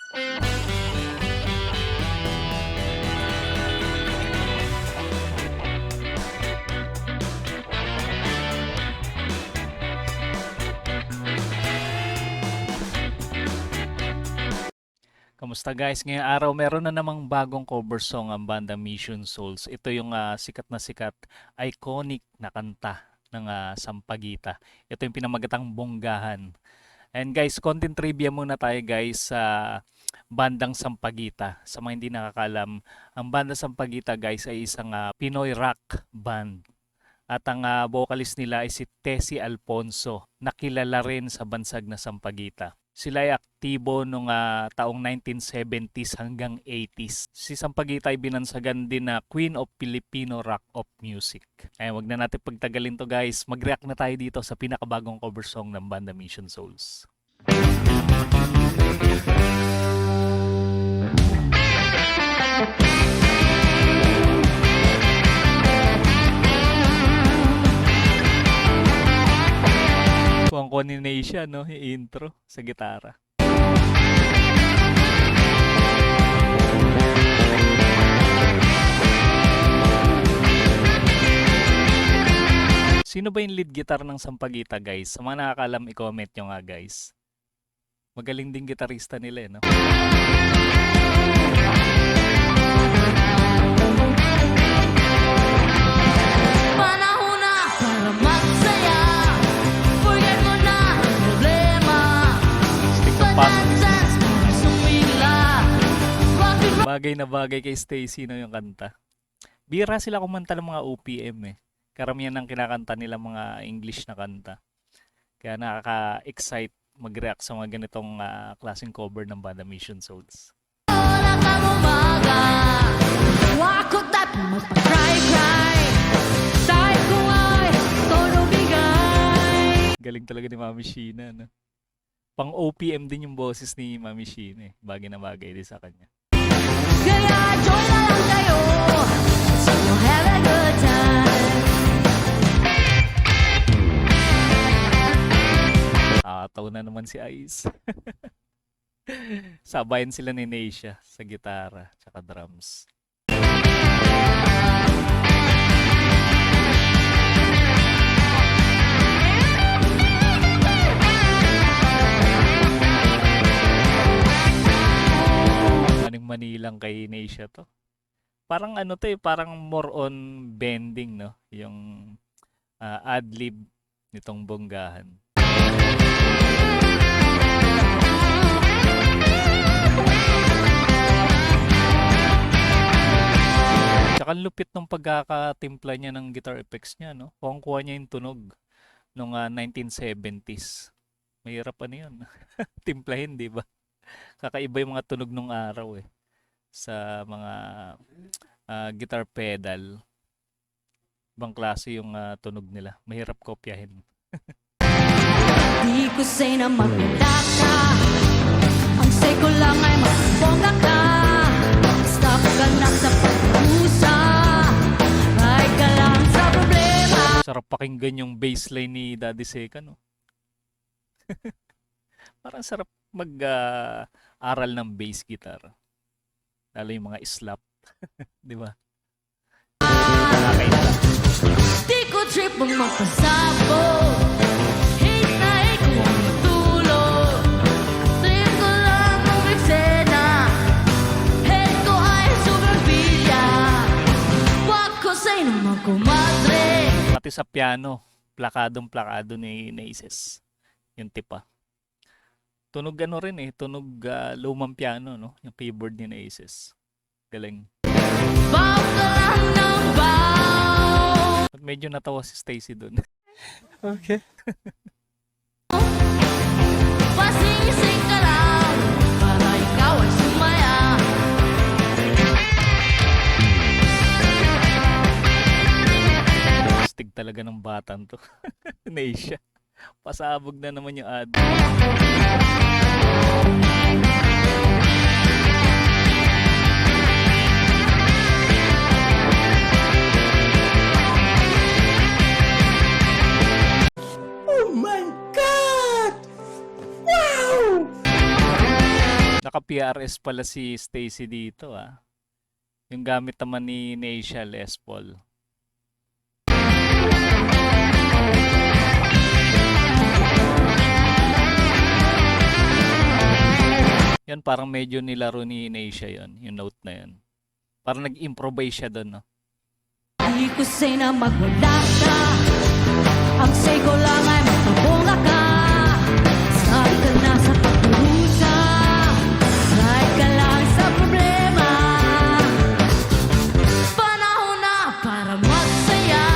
Kamusta guys? Ngayong araw meron na namang bagong cover song ang banda Mission Souls. Ito yung sikat na sikat, iconic na kanta ng Sampaguita. Ito yung pinamagatang Bonggahan. And guys, content trivia muna tayo guys sa bandang Sampaguita. Sa mga hindi nakakalam, ang banda Sampaguita guys ay isang Pinoy rock band. At ang vocalist nila ay si Tessie Alfonso, na kilala rin sa bansag na Sampaguita. Sila ay aktibo noong taong 1970s hanggang 80s. Si Sampaguita ay binansagan din na Queen of Filipino Rock of Music. Ay, wag na natin pagtagalin to guys. Mag-react na tayo dito sa pinakabagong cover song ng banda Mission Souls. Kuha ni Neisha, no? Yung intro sa gitara. Sino ba yung lead guitar ng Sampaguita, guys? Sa mga nakakalam, i-comment nyo nga, guys. Magaling din gitarista nila, no? Bagay na bagay kay Stacy no yung kanta. Bira sila kumanta ng mga OPM eh. Karamihan ng kinakanta nila mga English na kanta. Kaya nakaka-excite mag-react sa mga ganitong klaseng cover ng banda Mission Souls. Galing talaga ni Mami Sheena, no? Pang OPM din yung boses ni Mami Sheena eh. Bagay na bagay din sa kanya. Kaya join na lang kayo, so you'll have a good time. Taon na naman si Ice. Sabayan sila ni Neisha sa gitara tsaka drums. Manilang kay Neisha to. Parang ano to eh, parang more on bending, no? Yung ad-lib nitong Bonggahan. Tsaka lupit ng pagkakatimpla niya ng guitar effects niya, no? Kuha niya yung tunog nung 1970s. Mahirap ano yun. Timplahin, di ba? Kakaiba yung mga tunog nung araw eh. Sa mga guitar pedal. Ibang klase yung tunog nila. Mahirap kopyahin. Di ko say na maganda ka. Ang say ko lang ay magbongga ka. Stop ka na sa pag-usa. Ay ka lang sa problema. Sarap pakinggan yung bassline ni Daddy Seka, no? Parang sarap mag-aral ng bass guitar. Lalo yung mga slap. Di ba? Di ko trip ang magpasabo. Hate na hate ko ang matulog. Trip ko lang ang eksena. Hate ko ay sobrang bilya. Wag ko sa'y naman kumadre. Pati sa piano, plakadong-plakado ni Aces. Yung tipa. Tunog ano rin eh, tunog lumang piano, no? Yung keyboard ni Aces. Galing. At medyo natawa si Stacy dun. Okay. Pasing-sing ka lang para ikaw ay sumaya. Astig talaga ng batang to. Neisha. Pasabog na naman yung ad. Naka-PRS pala si Stacy dito ah. Yung gamit naman ni Neisha Les Paul. Yan parang medyo nilaro ni Neisha yon, yung note na yun. Parang nag-improvise siya doon, no? Di ko say na magwala ka. Ang say ko lang ay magpabunga ka. Sabi ka na sa pagkurusa. Kahit ka lang sa problema. Panahon na para magsaya.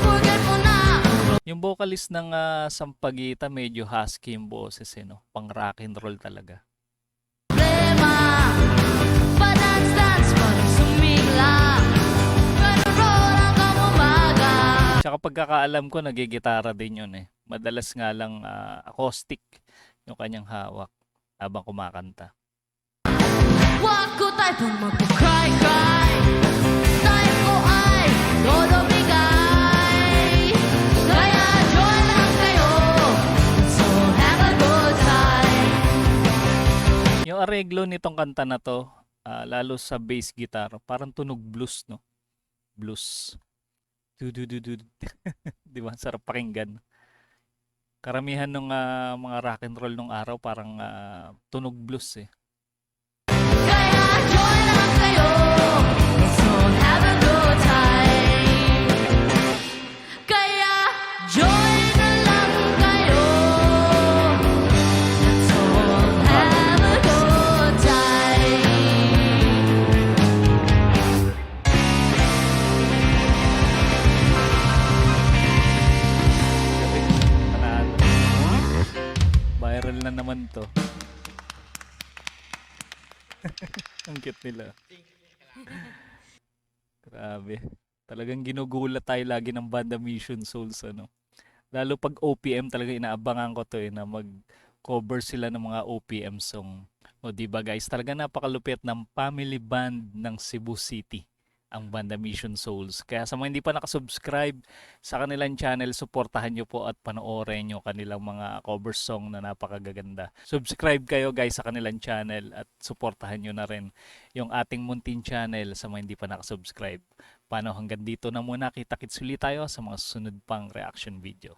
Forget mo na ang Yung vocalist ng Sampaguita, medyo husky yung boses, eh, no? Pang rock and roll talaga. problema. Padance-dance pa rin sumigla. Roll hanggang umaga. Tsaka pagkakaalam ko, nagigitara din yun eh. Madalas nga lang acoustic yung kanyang hawak habang kumakanta. Huwag ko tayo pang magpukray-kray. Tayo ko ay todo bigay. Kaya join lang kayo. So have a good time. Yung areglo nitong kanta na to, lalo sa bass guitar, parang tunog blues, no? Blues. Du-du-du-du. Di ba? Sarap pakinggan. Karamihan ng mga rock and roll nung araw parang tunog blues eh. Kaya join lang kayo. So have a good time. Kaya join na lang kayo. Let's all have a good time. Galing. Panalo. Viral na naman to. Ang cute nila. Grabe. Talagang ginugulat tayo lagi ng banda Mission Souls, ano. Lalo pag OPM talaga inaabangan ko to eh, na mag-cover sila ng mga OPM song. O di ba guys, talaga napakalupit ng family band ng Cebu City ang banda Mission Souls. Kaya sa mga hindi pa nakasubscribe sa kanilang channel, suportahan nyo po at panoorin nyo kanilang mga cover song na napakagaganda. Subscribe kayo guys sa kanilang channel at suportahan nyo na rin yung ating muntin channel sa mga hindi pa nakasubscribe. Paano hanggang dito na muna, kita-kits ulit tayo sa mga susunod pang reaction video.